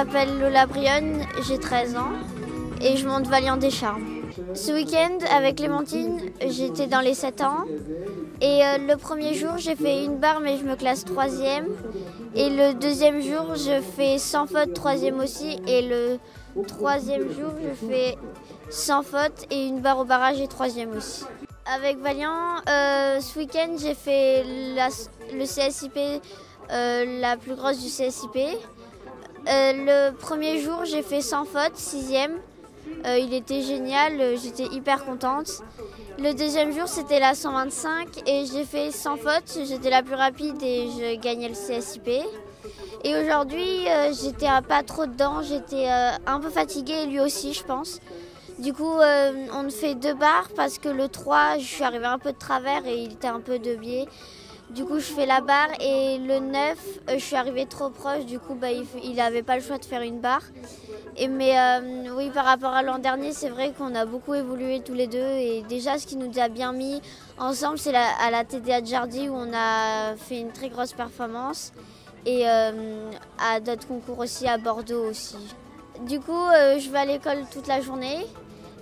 m'appelle Lola Brionne, j'ai 13 ans et je monte Valiant des Charmes. Ce week-end, avec Clémentine, j'étais dans les 7 ans. Et le premier jour, j'ai fait une barre, mais je me classe 3e. Et le deuxième jour, je fais sans faute 3e aussi. Et le troisième jour, je fais sans faute et une barre au barrage et 3e aussi. Avec Valiant, ce week-end, j'ai fait le CSIP, la plus grosse du CSIP. Le premier jour, j'ai fait sans faute, 6e. Il était génial, j'étais hyper contente. Le deuxième jour, c'était la 125 et j'ai fait sans faute. J'étais la plus rapide et je gagnais le CSIP. Et aujourd'hui, j'étais pas trop dedans, j'étais un peu fatiguée, lui aussi, je pense. Du coup, on fait 2 barres parce que le 3, je suis arrivée un peu de travers et il était un peu de biais. Du coup, je fais la barre et le 9, je suis arrivée trop proche. Du coup, il n'avait pas le choix de faire une barre. Mais oui, par rapport à l'an dernier, c'est vrai qu'on a beaucoup évolué tous les deux. Et déjà, ce qui nous a bien mis ensemble, c'est à la TDA de Jardy où on a fait une très grosse performance. Et à d'autres concours aussi, à Bordeaux aussi. Du coup, je vais à l'école toute la journée.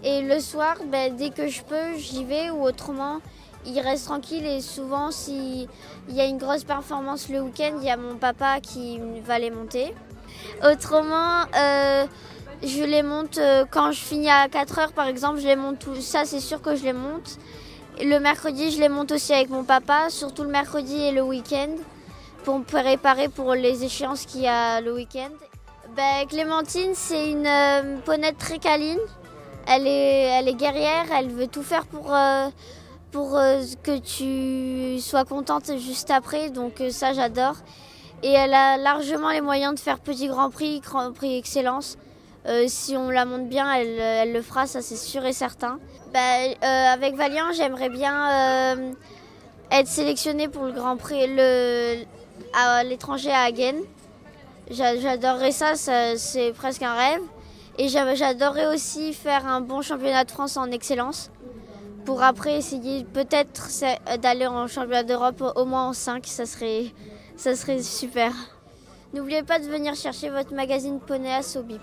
Et le soir, dès que je peux, j'y vais ou autrement, il reste tranquille. Et souvent, s'il y a une grosse performance le week-end, il y a mon papa qui va les monter. Autrement, je les monte quand je finis à 4 heures, par exemple, je les monte tout. Ça, c'est sûr que je les monte. Le mercredi, je les monte aussi avec mon papa, surtout le mercredi et le week-end, pour me préparer pour les échéances qu'il y a le week-end. Clémentine, c'est une ponette très câline. Elle est guerrière, elle veut tout faire pour que tu sois contente juste après, donc ça j'adore. Et elle a largement les moyens de faire petit Grand Prix Excellence. Si on la monte bien, elle le fera, ça c'est sûr et certain. Avec Valiant, j'aimerais bien être sélectionnée pour le Grand Prix à l'étranger à Hagen. J'adorerais ça, c'est presque un rêve. Et j'adorerais aussi faire un bon championnat de France en excellence pour après essayer peut-être d'aller en championnat d'Europe au moins en 5, ça serait super. N'oubliez pas de venir chercher votre magazine Poney à Sobip.